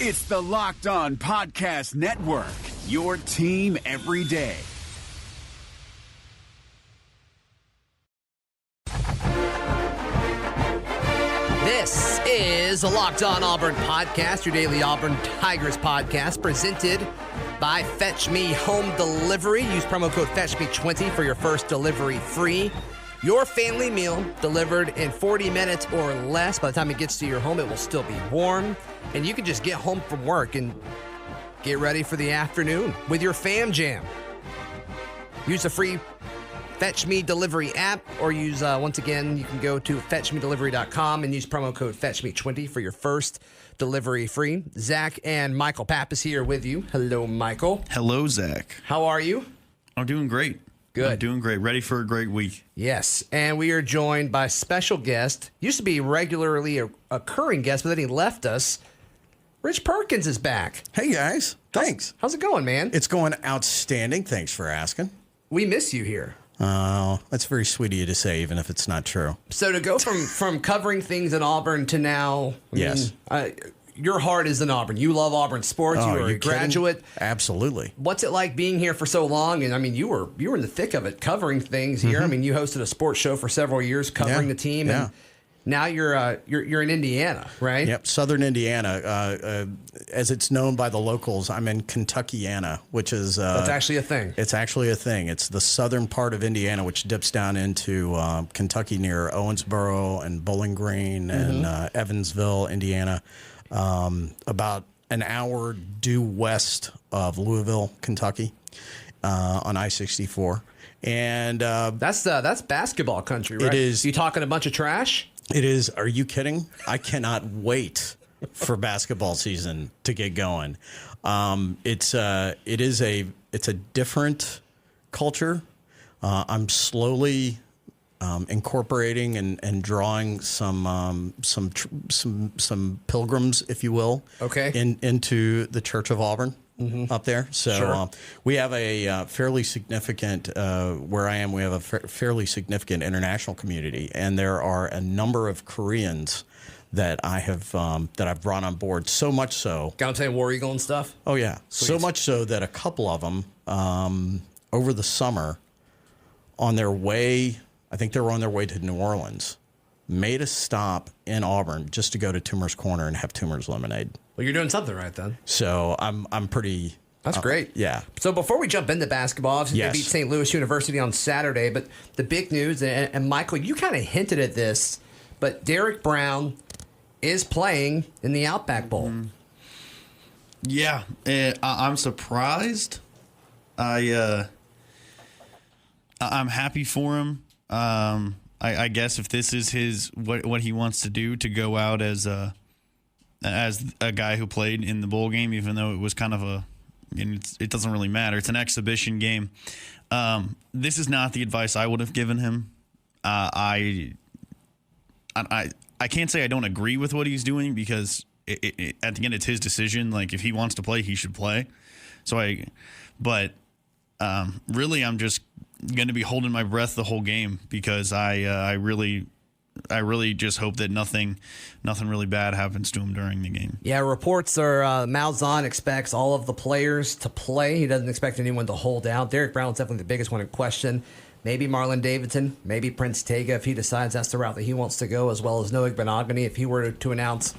It's the Locked On Podcast Network, your team every day. This is the Locked On Auburn Podcast, your daily Auburn Tigers podcast, presented by Fetch Me Home Delivery. Use promo code FetchMe20 for your first delivery free. Your family meal delivered in 40 minutes or less. By the time it gets to your home, it will still be warm. And you can just get home from work and get ready for the afternoon with your Fam Jam. Use the free Fetch Me Delivery app, or use, once again, you can go to fetchmedelivery.com and use promo code FetchMe20 for your first delivery free. Zach and Michael Pappas here with you. Hello, Michael. Hello, Zach. How are you? I'm doing great. Good. I'm doing great. Ready for a great week. Yes, and we are joined by special guest, used to be regularly occurring guest, but then he left us. Rich Perkins is back. Hey, guys. Thanks. How's it going, man? It's going outstanding. Thanks for asking. We miss you here. Oh, that's very sweet of you to say, even if it's not true. So to go from covering things in Auburn to now, Yes. Your heart is in Auburn. You love Auburn sports. Oh, you were a graduate. Absolutely. What's it like being here for so long? And I mean, you were in the thick of it, covering things here. I mean, you hosted a sports show for several years, covering the team, and now you're in Indiana, right? Yep, Southern Indiana, as it's known by the locals. I'm in Kentuckiana, which is that's actually a thing. It's actually a thing. It's the southern part of Indiana, which dips down into Kentucky near Owensboro and Bowling Green and Evansville, Indiana. About an hour due west of Louisville, Kentucky, on I-64. And that's basketball country, right? It is. You talking a bunch of trash? It is. Are you kidding? I cannot wait for basketball season to get going. It's a different culture. I'm slowly incorporating and drawing some pilgrims, if you will, into the Church of Auburn up there. So we have a fairly significant where I am. We have a fairly significant international community, and there are a number of Koreans that I've brought on board. So much so, Gaunte War Eagle and stuff. Oh yeah, Sweet. So much so that a couple of them over the summer on their way. I think they were on their way to New Orleans, made a stop in Auburn just to go to Toomer's Corner and have Toomer's lemonade. Well, you're doing something right then. So I'm pretty. That's great. Yeah. So before we jump into basketball, obviously they beat St. Louis University on Saturday, but the big news, and Michael, you kind of hinted at this, but Derrick Brown is playing in the Outback Bowl. Yeah, I'm surprised. I'm happy for him. I guess if this is his what he wants to do, to go out as a guy who played in the bowl game, even though it was kind of it doesn't really matter. It's an exhibition game. This is not the advice I would have given him. I can't say I don't agree with what he's doing, because at the end it's his decision. Like, if he wants to play, he should play. But really, I'm just going to be holding my breath the whole game, because I really just hope that nothing really bad happens to him during the game. Yeah, reports are Malzahn expects all of the players to play. He doesn't expect anyone to hold out. Derrick Brown is definitely the biggest one in question. Maybe Marlon Davidson, maybe Prince Tega if he decides that's the route that he wants to go, as well as Noah Benogany if he were to announce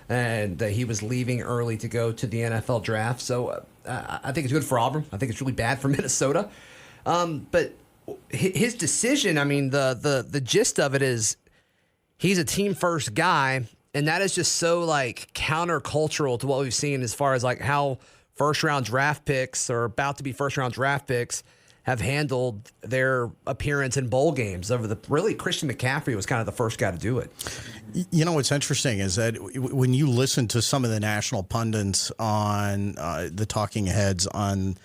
and he was leaving early to go to the NFL draft. So I think it's good for Auburn. I think it's really bad for Minnesota. But his decision, I mean, the gist of it is he's a team first guy, and that is just so like countercultural to what we've seen as far as like how first round draft picks or about to be first round draft picks have handled their appearance in bowl games. Really, Christian McCaffrey was kind of the first guy to do it. You know, what's interesting is that when you listen to some of the national pundits on the talking heads on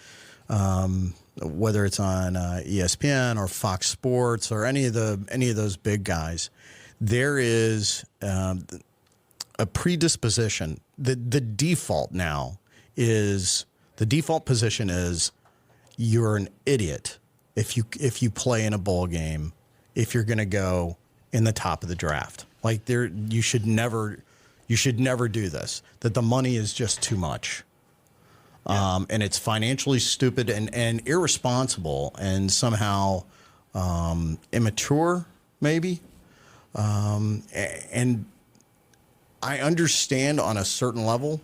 whether it's on ESPN or Fox Sports or any of those big guys, there is a predisposition. The default now is the default position is you're an idiot if you play in a bowl game if you're going to go in the top of the draft. Like you should never you should never do this, that the money is just too much. And it's financially stupid and irresponsible and somehow immature, maybe. And I understand on a certain level,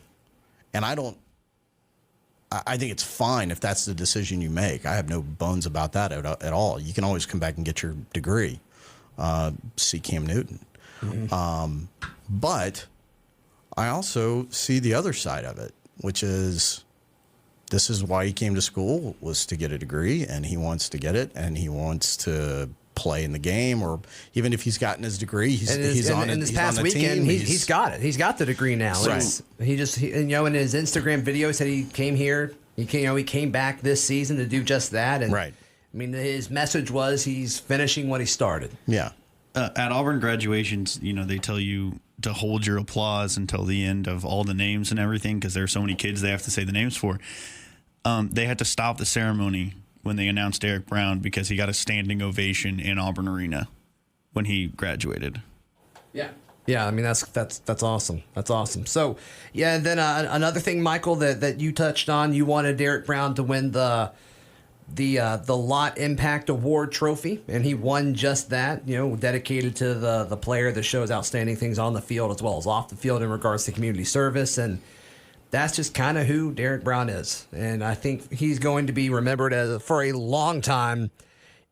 and I think it's fine if that's the decision you make. I have no bones about that at all. You can always come back and get your degree. See Cam Newton. Mm-hmm. But I also see the other side of it, which is this is why he came to school, was to get a degree, and he wants to get it, and he wants to play in the game, or even if he's gotten his degree, he's on this he's past on the weekend, team. he's got it. He's got the degree now. Right. In his Instagram video, he said he came here. He came back this season to do just that. And right. I mean, his message was he's finishing what he started. Yeah. At Auburn graduations, they tell you to hold your applause until the end of all the names and everything because there are so many kids they have to say the names for. They had to stop the ceremony when they announced Derrick Brown because he got a standing ovation in Auburn Arena when he graduated. Yeah. Yeah, I mean that's awesome. That's awesome. So, yeah, and then another thing, Michael, that you touched on, you wanted Derrick Brown to win the Lot Impact Award trophy, and he won just that. Dedicated to the player that shows outstanding things on the field as well as off the field in regards to community service, and that's just kind of who Derrick Brown is. And I think he's going to be remembered for a long time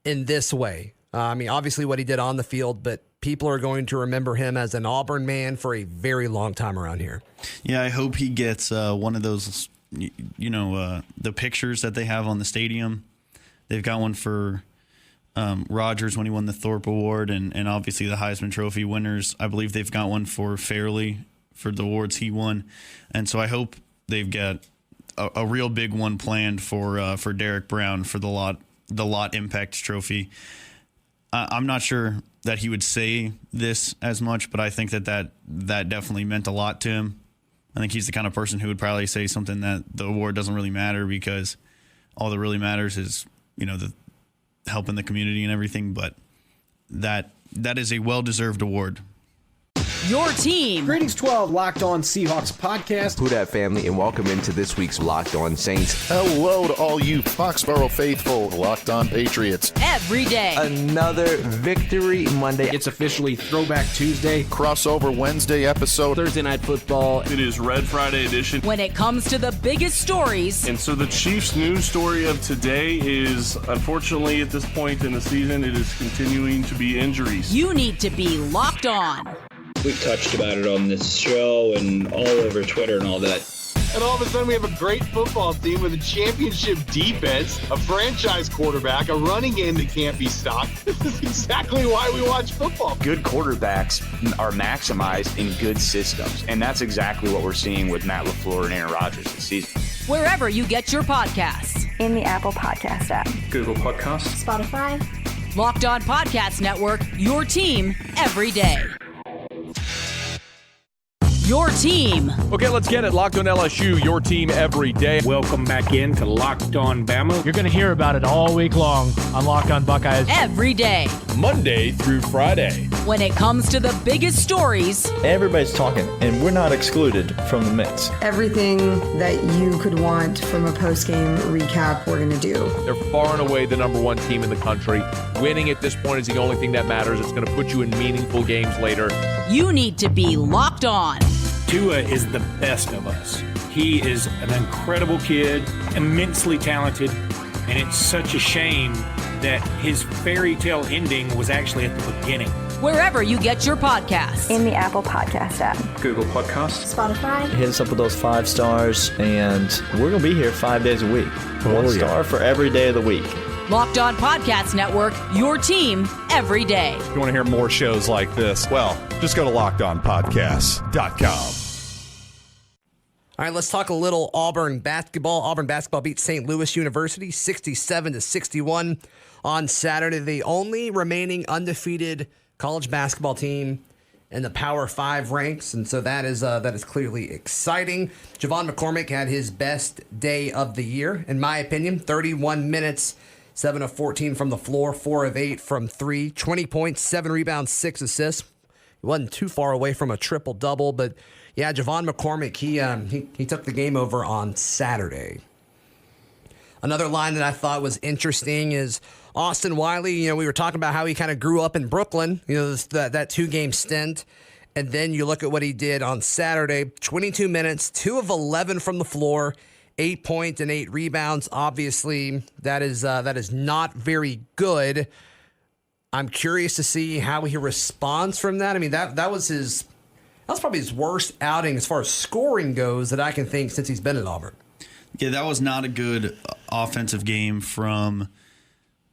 in this way. I mean, obviously what he did on the field, but people are going to remember him as an Auburn man for a very long time around here. Yeah, I hope he gets one of those, the pictures that they have on the stadium. They've got one for Rogers when he won the Thorpe Award, and obviously the Heisman Trophy winners. I believe they've got one for Fairley for the awards he won. And so I hope they've got a real big one planned for Derrick Brown for the Lot Impact Trophy. I'm not sure that he would say this as much, but I think that definitely meant a lot to him. I think he's the kind of person who would probably say something that the award doesn't really matter because all that really matters is, the helping the community and everything. But that is a well-deserved award. Your team. Greetings, 12 Locked On Seahawks podcast. Who dat family, and welcome into this week's Locked On Saints. Hello to all you Foxborough faithful, Locked On Patriots. Every day. Another Victory Monday. It's officially Throwback Tuesday. Crossover Wednesday episode. Thursday Night Football. It is Red Friday edition. When it comes to the biggest stories. And so the Chiefs news story of today is, unfortunately, at this point in the season, it is continuing to be injuries. You need to be locked on. We've touched about it on this show and all over Twitter and all that. And all of a sudden we have a great football team with a championship defense, a franchise quarterback, a running game that can't be stopped. This is exactly why we watch football. Good quarterbacks are maximized in good systems. And that's exactly what we're seeing with Matt LaFleur and Aaron Rodgers this season. Wherever you get your podcasts. In the Apple Podcast app. Google Podcasts. Spotify. Locked On Podcast Network, your team every day. Your team. Okay, let's get it. Locked On LSU, your team every day. Welcome back in to Locked On Bama. You're going to hear about it all week long on Locked On Buckeyes. Every day. Monday through Friday. When it comes to the biggest stories. Everybody's talking, and we're not excluded from the mix. Everything that you could want from a post-game recap, we're going to do. They're far and away the number one team in the country. Winning at this point is the only thing that matters. It's going to put you in meaningful games later. You need to be locked on. Tua is the best of us. He is an incredible kid, immensely talented, and it's such a shame that his fairy tale ending was actually at the beginning. Wherever you get your podcasts. In the Apple Podcast app. Google Podcasts. Spotify. Hit us up with those 5 stars, and we're going to be here 5 days a week. 1 star for every day of the week. Locked On Podcast Network, your team every day. If you want to hear more shows like this, well, just go to LockedOnPodcasts.com. All right, let's talk a little Auburn basketball. Auburn basketball beat St. Louis University 67-61 on Saturday. The only remaining undefeated college basketball team in the Power 5 ranks, and so that is clearly exciting. Javon McCormick had his best day of the year, in my opinion. 31 minutes, 7 of 14 from the floor, 4 of 8 from 3, 20 points, 7 rebounds, 6 assists. He wasn't too far away from a triple-double, but Yeah, Javon McCormick, he took the game over on Saturday. Another line that I thought was interesting is Austin Wiley. You know, we were talking about how he kind of grew up in Brooklyn, you know, that 2-game stint. And then you look at what he did on Saturday, 22 minutes, 2 of 11 from the floor, 8 points and 8 rebounds. Obviously, that is not very good. I'm curious to see how he responds from that. I mean, that was probably his worst outing as far as scoring goes that I can think since he's been at Auburn. Yeah, that was not a good offensive game from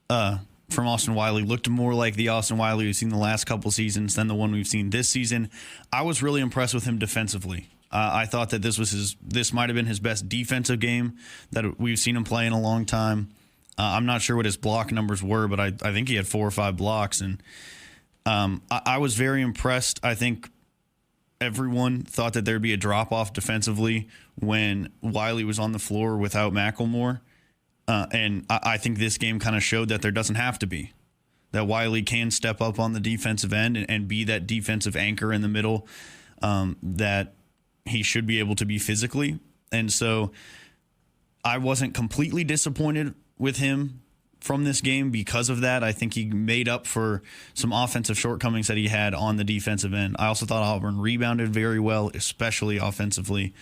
Austin Wiley. Looked more like the Austin Wiley we've seen the last couple seasons than the one we've seen this season. I was really impressed with him defensively. I thought that this might have been his best defensive game that we've seen him play in a long time. I'm not sure what his block numbers were, but I think he had 4 or 5 blocks, and I was very impressed. I think everyone thought that there'd be a drop-off defensively when Wiley was on the floor without McElmore. And I think this game kind of showed that there doesn't have to be. That Wiley can step up on the defensive end and be that defensive anchor in the middle that he should be able to be physically. And so I wasn't completely disappointed with him from this game because of that. I think he made up for some offensive shortcomings that he had on the defensive end. I also thought Auburn rebounded very well, especially offensively.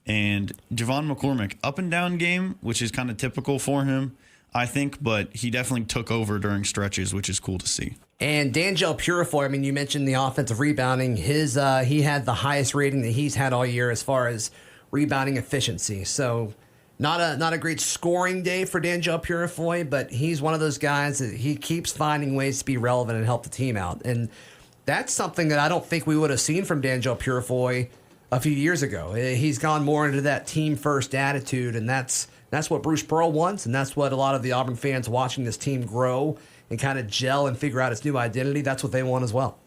And Javon McCormick, up and down game, which is kind of typical for him, I think, but he definitely took over during stretches, which is cool to see. And D'Angelo Purifoy, I mean, you mentioned the offensive rebounding. He had the highest rating that he's had all year as far as rebounding efficiency. So not a great scoring day for D'Angelo Purifoy, but he's one of those guys that he keeps finding ways to be relevant and help the team out. And that's something that I don't think we would have seen from D'Angelo Purifoy a few years ago. He's gone more into that team-first attitude, and that's what Bruce Pearl wants, and that's what a lot of the Auburn fans watching this team grow and kind of gel and figure out its new identity, that's what they want as well.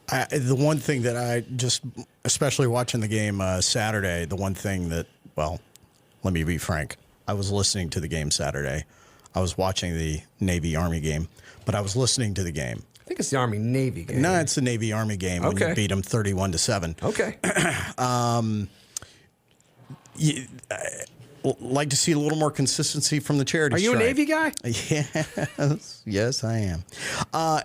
The one thing that I just, especially watching the game Saturday, the one thing that, well, let me be frank, I was listening to the game Saturday. I was watching the Navy-Army game, but I was listening to the game. I think it's the Army-Navy game. No, it's the Navy-Army game when you beat them 31-7. Okay. Like to see a little more consistency from the charity stripe. Are you a Navy guy? Yes, I am.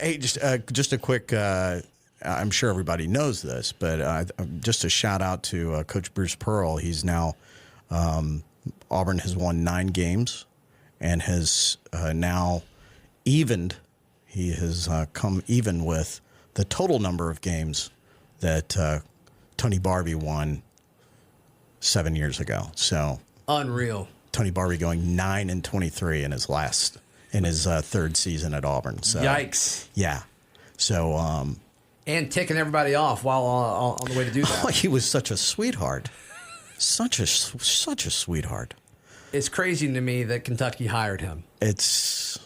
Hey, just a quick, I'm sure everybody knows this, but just a shout out to Coach Bruce Pearl. He's now, Auburn has won 9 games and has now evened. He has come even with the total number of games that Tony Barbie won 7 years ago. So unreal. Tony Barbie going 9-23 in his third season at Auburn. So yikes. Yeah. So and ticking everybody off while on the way to do that. Oh, he was such a sweetheart. Such a sweetheart. It's crazy to me that Kentucky hired him. It's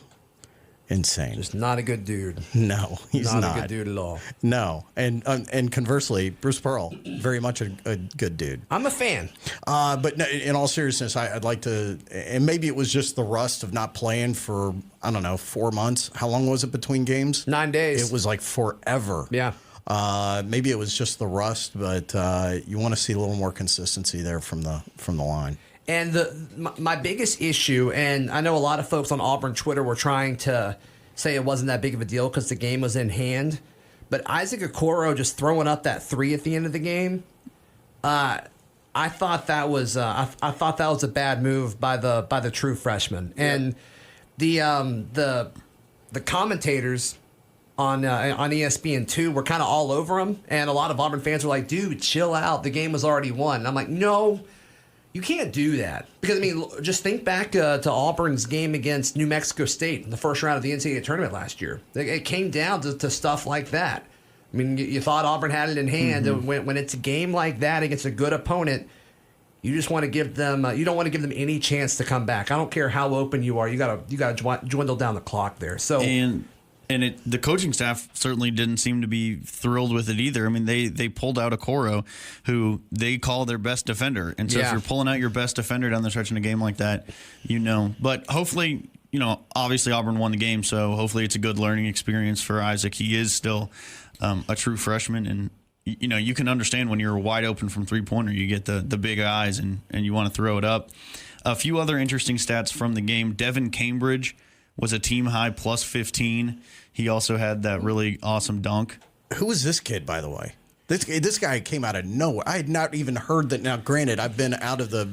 insane. Just not a good dude. No, he's not a good dude at all. No, and conversely, Bruce Pearl, very much a good dude. I'm a fan. But no, in all seriousness, I'd like to, and maybe it was just the rust of not playing for, I don't know, 4 months. How long was it between games? 9 days. It was like forever. Yeah. Maybe it was just the rust, but you want to see a little more consistency there from the line. And my biggest issue, and I know a lot of folks on Auburn Twitter were trying to say it wasn't that big of a deal because the game was in hand, but Isaac Okoro just throwing up that 3 at the end of the game, I thought that was a bad move by the true freshman. And the commentators on ESPN2 were kind of all over him, and a lot of Auburn fans were like, "Dude, chill out. The game was already won." And I'm like, "No. You can't do that." Because, I mean, just think back to Auburn's game against New Mexico State in the first round of the NCAA tournament last year. It came down to stuff like that. I mean, you thought Auburn had it in hand. Mm-hmm. And when it's a game like that against a good opponent, you just want to give them you don't want to give them any chance to come back. I don't care how open you are. You gotta dwindle down the clock there. So And the coaching staff certainly didn't seem to be thrilled with it either. I mean, they pulled out Okoro, who they call their best defender. And so if you're pulling out your best defender down the stretch in a game like that, But hopefully, obviously Auburn won the game, so hopefully it's a good learning experience for Isaac. He is still a true freshman, and you can understand when you're wide open from three-pointer, you get the big eyes and you want to throw it up. A few other interesting stats from the game. Devin Cambridge was a team high plus 15. He also had that really awesome dunk. Who is this kid, by the way? This guy came out of nowhere. I had not even heard that. Now, granted, I've been out of the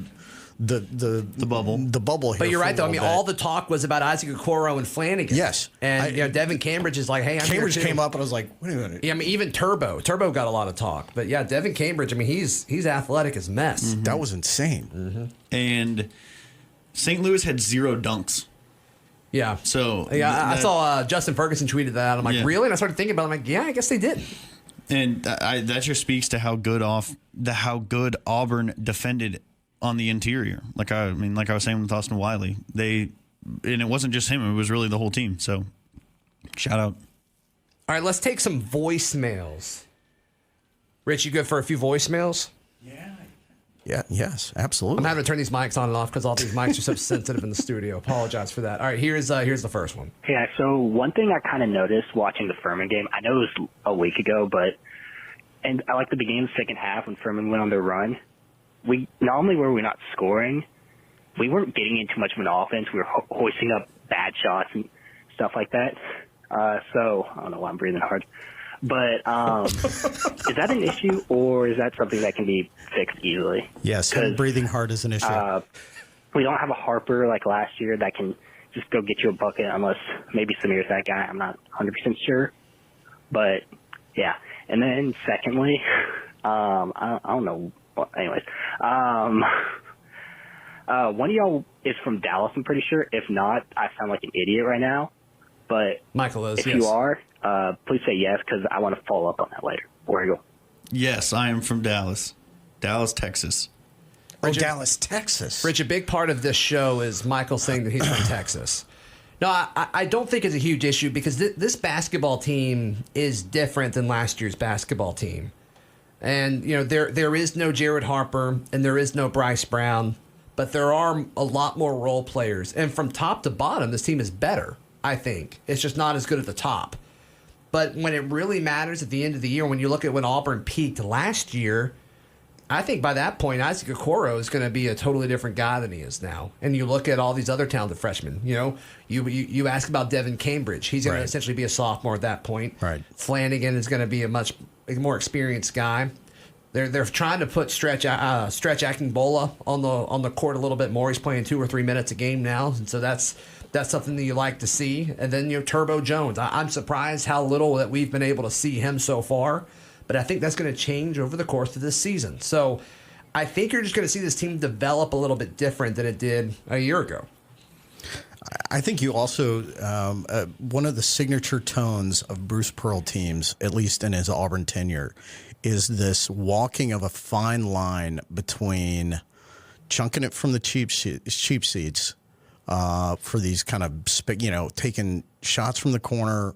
bubble here. But you're right, though. I mean, bit. all the talk was about Isaac Okoro and Flanagan. Yes. And Devin Cambridge is like, hey, I'm Cambridge here too. came up, and I was like, wait a minute. Yeah, I mean, even Turbo got a lot of talk. But yeah, Devin Cambridge, I mean, he's athletic as mess. Mm-hmm. That was insane. Mm-hmm. And St. Louis had 0 dunks. Yeah. So I saw Justin Ferguson tweeted that out. I'm like, really? And I started thinking about it. I'm like, yeah, I guess they didn't. And that just speaks to how good Auburn defended on the interior. Like I was saying with Austin Wiley, and it wasn't just him; it was really the whole team. So, shout out. All right, let's take some voicemails. Rich, you good for a few voicemails? Yeah. Yes. Absolutely. I'm having to turn these mics on and off because all these mics are so sensitive in the studio. Apologize for that. All right, here's the first one. Yeah. So one thing I kind of noticed watching the Furman game, I know it was a week ago, and I like the beginning of the second half when Furman went on their run. We not only were we not scoring, we weren't getting into much of an offense. We were hoisting up bad shots and stuff like that. So I don't know why I'm breathing hard, but is that an issue or is that something that can be fixed easily? Yes, breathing hard is an issue. We don't have a Harper like last year that can just go get you a bucket unless maybe Samir's that guy. I'm not 100% sure, but yeah. And then secondly, I don't know. Well, anyways, one of y'all is from Dallas, I'm pretty sure. If not, I sound like an idiot right now. But Michael is, if yes. you are, please say yes, because I want to follow up on that later. Where you go? Yes, I am from Dallas, Texas. Richard, Dallas, Texas. Rich, a big part of this show is Michael saying that he's from Texas. No, I don't think it's a huge issue because this basketball team is different than last year's basketball team. And, there is no Jared Harper and there is no Bryce Brown, but there are a lot more role players. And from top to bottom, this team is better, I think. It's just not as good at the top. But when it really matters at the end of the year, when you look at when Auburn peaked last year, I think by that point, Isaac Okoro is going to be a totally different guy than he is now. And you look at all these other talented freshmen. You ask about Devin Cambridge. He's going to essentially be a sophomore at that point. Right. Flanagan is going to be a much more experienced guy. They're trying to put Stretch Akingbola on the court a little bit more. He's playing 2 or 3 minutes a game now, and so that's something that you like to see. And then Turbo Jones. I'm surprised how little that we've been able to see him so far. But I think that's going to change over the course of this season. So I think you're just going to see this team develop a little bit different than it did a year ago. I think you also, one of the signature tones of Bruce Pearl teams, at least in his Auburn tenure, is this walking of a fine line between chunking it from the cheap seats for these kind of, taking shots from the corner,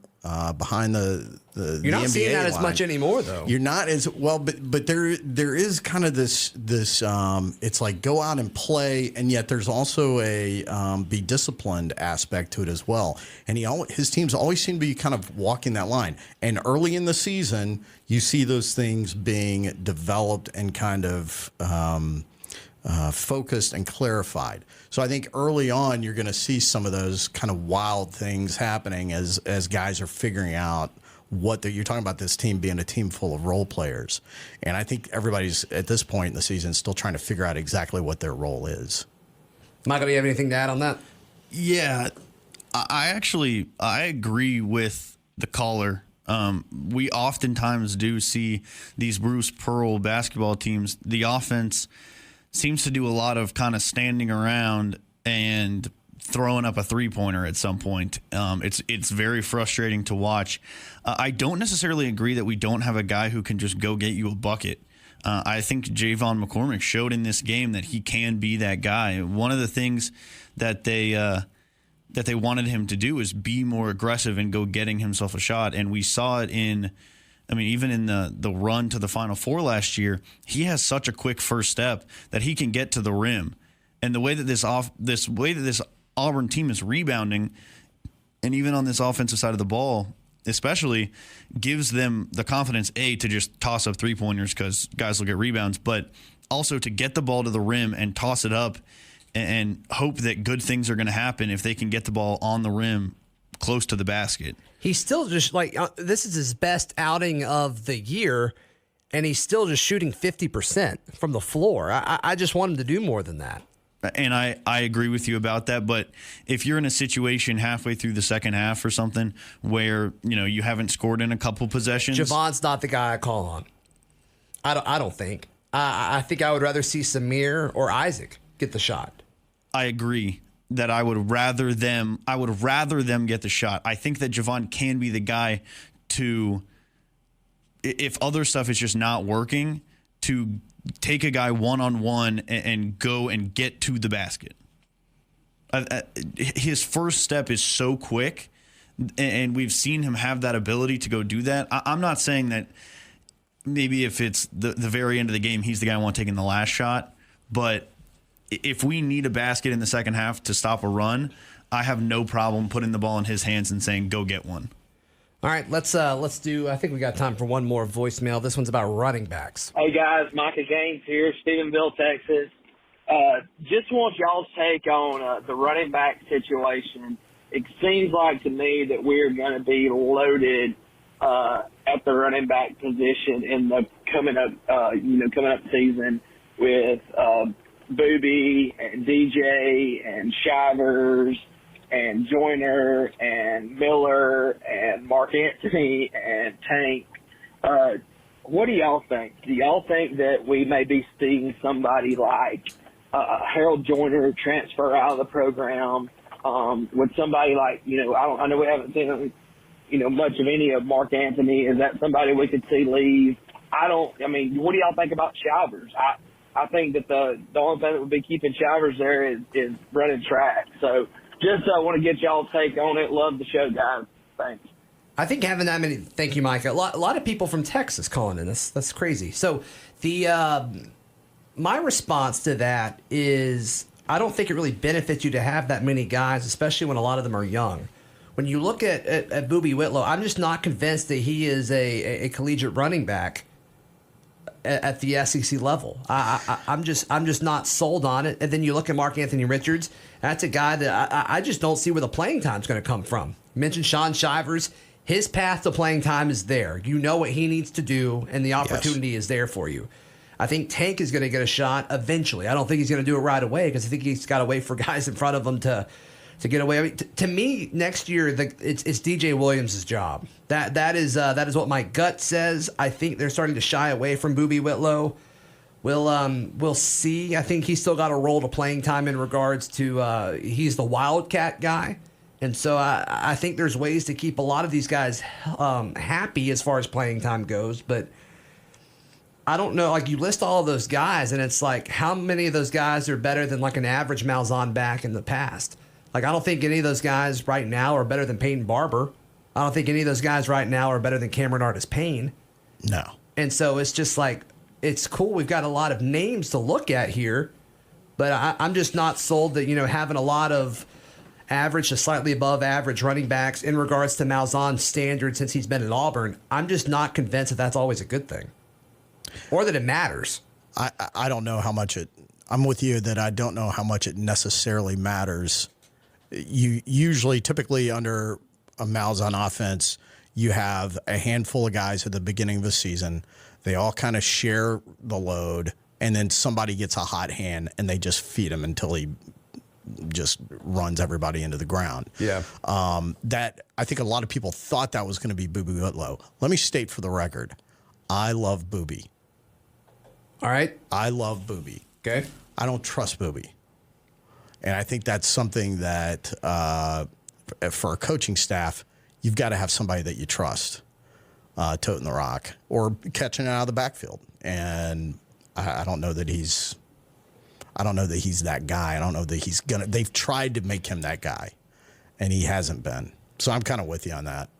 behind the You're not NBA seeing that as line. much anymore, though. You're not as well, but there is kind of this it's like go out and play, and yet there's also a be disciplined aspect to it as well. And his teams always seem to be kind of walking that line. And early in the season, you see those things being developed and kind of focused and clarified. So I think early on you're going to see some of those kind of wild things happening as guys are figuring out you're talking about this team being a team full of role players. And I think everybody's at this point in the season still trying to figure out exactly what their role is. Michael, do you have anything to add on that? Yeah, I agree with the caller. We oftentimes do see these Bruce Pearl basketball teams. The offense seems to do a lot of kind of standing around and throwing up a three-pointer at some point. It's very frustrating to watch. I don't necessarily agree that we don't have a guy who can just go get you a bucket. I think Javon McCormick showed in this game that he can be that guy. One of the things that they wanted him to do is be more aggressive and go getting himself a shot, and we saw it even in the run to the Final Four last year. He has such a quick first step that he can get to the rim, and the way that this Auburn team is rebounding, and even on this offensive side of the ball, especially, gives them the confidence, A, to just toss up three-pointers because guys will get rebounds, but also to get the ball to the rim and toss it up and hope that good things are going to happen if they can get the ball on the rim close to the basket. He's still just this is his best outing of the year, and he's still just shooting 50% from the floor. I just want him to do more than that. And I agree with you about that. But if you're in a situation halfway through the second half or something where, you haven't scored in a couple possessions. Javon's not the guy I call on. I don't think. I think I would rather see Samir or Isaac get the shot. I agree that I would rather them get the shot. I think that Javon can be the guy to, if other stuff is just not working, to take a guy one-on-one and go and get to the basket. His first step is so quick, and we've seen him have that ability to go do that. I'm not saying that maybe if it's the very end of the game, he's the guy I want taking the last shot, but if we need a basket in the second half to stop a run, I have no problem putting the ball in his hands and saying, go get one. All right, let's do. I think we got time for one more voicemail. This one's about running backs. Hey guys, Micah Gaines here, Stephenville, Texas. Just want y'all's take on the running back situation. It seems like to me that we're going to be loaded at the running back position in the coming up season with Booby and DJ and Shivers and Joyner and Miller and Mark Anthony and Tank. What do y'all think? Do y'all think that we may be seeing somebody like Harold Joyner transfer out of the program? Would somebody like, I know we haven't seen, much of any of Mark Anthony. Is that somebody we could see leave? What do y'all think about Shivers? I think that the only thing that would be keeping Shivers there is running track. So just want to get y'all's take on it. Love the show, guys. Thanks. I think having that many. Thank you, Micah. A lot of people from Texas calling in. That's crazy. So my response to that is I don't think it really benefits you to have that many guys, especially when a lot of them are young. When you look at Booby Whitlow, I'm just not convinced that he is a collegiate running back at the SEC level. I'm just not sold on it. And then you look at Mark Anthony Richards. That's a guy that I just don't see where the playing time is going to come from. You mentioned Sean Shivers. His path to playing time is there. You know what he needs to do, and the opportunity is there for you. I think Tank is going to get a shot eventually. I don't think he's going to do it right away because I think he's got to wait for guys in front of him to get away. To me, next year it's DJ Williams' job. That is what my gut says. I think they're starting to shy away from Booby Whitlow. We'll see. I think he's still got a role to playing time in regards to he's the Wildcat guy. And so I think there's ways to keep a lot of these guys happy as far as playing time goes. But I don't know. Like, you list all of those guys, and it's like, how many of those guys are better than like an average Malzahn back in the past? Like, I don't think any of those guys right now are better than Peyton Barber. I don't think any of those guys right now are better than Cameron Artis-Payne. No. And so it's just like, it's cool. We've got a lot of names to look at here, but I'm just not sold that, having a lot of average to slightly above average running backs in regards to Malzahn's standard since he's been at Auburn. I'm just not convinced that that's always a good thing or that it matters. I don't know how much I'm with you that I don't know how much it necessarily matters. You typically under a Malzahn offense, you have a handful of guys at the beginning of the season. They all kind of share the load, and then somebody gets a hot hand, and they just feed him until he just runs everybody into the ground. Yeah. That I think a lot of people thought that was going to be Booby Whitlow. Let me state for the record, I love Booby. All right. I love Booby. Okay. I don't trust Booby. And I think that's something that for a coaching staff, you've got to have somebody that you trust toting the rock or catching it out of the backfield. And I don't know that he's that guy. I don't know that they've tried to make him that guy, and he hasn't been. So I'm kind of with you on that.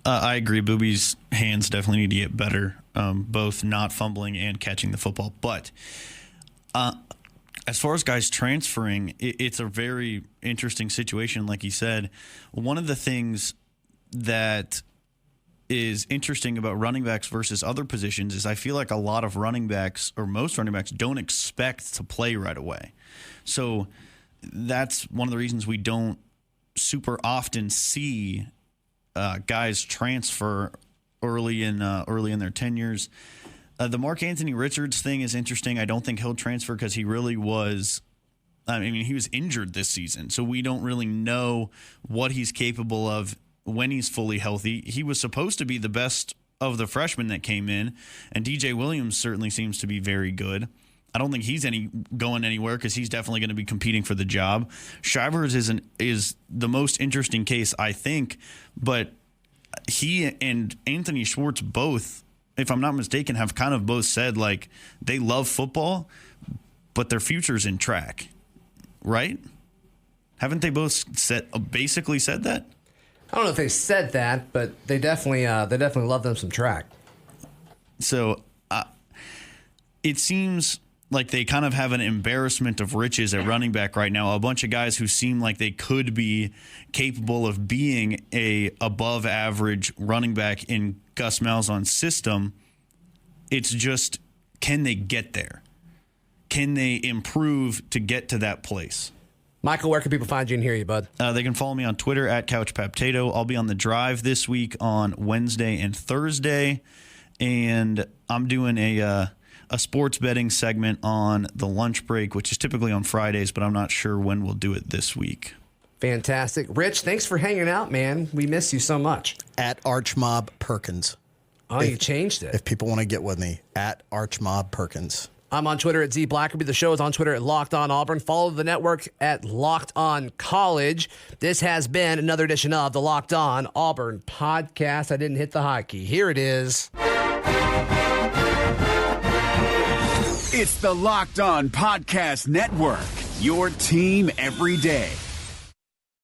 I agree. Booby's hands definitely need to get better, both not fumbling and catching the football. But as far as guys transferring, it's a very interesting situation. Like you said, one of the things that is interesting about running backs versus other positions is I feel like a lot of running backs, or most running backs, don't expect to play right away. So that's one of the reasons we don't super often see guys transfer early in their tenures. The Mark Anthony Richards thing is interesting. I don't think he'll transfer because he really was. I mean, he was injured this season, so we don't really know what he's capable of when he's fully healthy. He was supposed to be the best of the freshmen that came in, and DJ Williams certainly seems to be very good. I don't think he's going anywhere because he's definitely going to be competing for the job. Shivers is the most interesting case, I think, but he and Anthony Schwartz both, if I'm not mistaken, have kind of both said like they love football, but their future's in track, right? Haven't they both basically said that? I don't know if they said that, but they definitely love them some track. So it seems like they kind of have an embarrassment of riches at running back right now. A bunch of guys who seem like they could be capable of being a above average running back in Gus Malzahn's system. It's just, can they get there? Can they improve to get to that place? Michael, where can people find you and hear you, bud? They can follow me on Twitter at CouchPaptato. I'll be on The Drive this week on Wednesday and Thursday, and I'm doing a sports betting segment on the lunch break, which is typically on Fridays, but I'm not sure when we'll do it this week. Fantastic. Rich, thanks for hanging out, man. We miss you so much. At Archmob Perkins. Oh, you changed it. If people want to get with me, at Archmob Perkins. I'm on Twitter at Z Blackerby. The show is on Twitter at Locked On Auburn. Follow the network at Locked On College. This has been another edition of the Locked On Auburn podcast. I didn't hit the hotkey. Here it is. It's the Locked On Podcast Network, your team every day.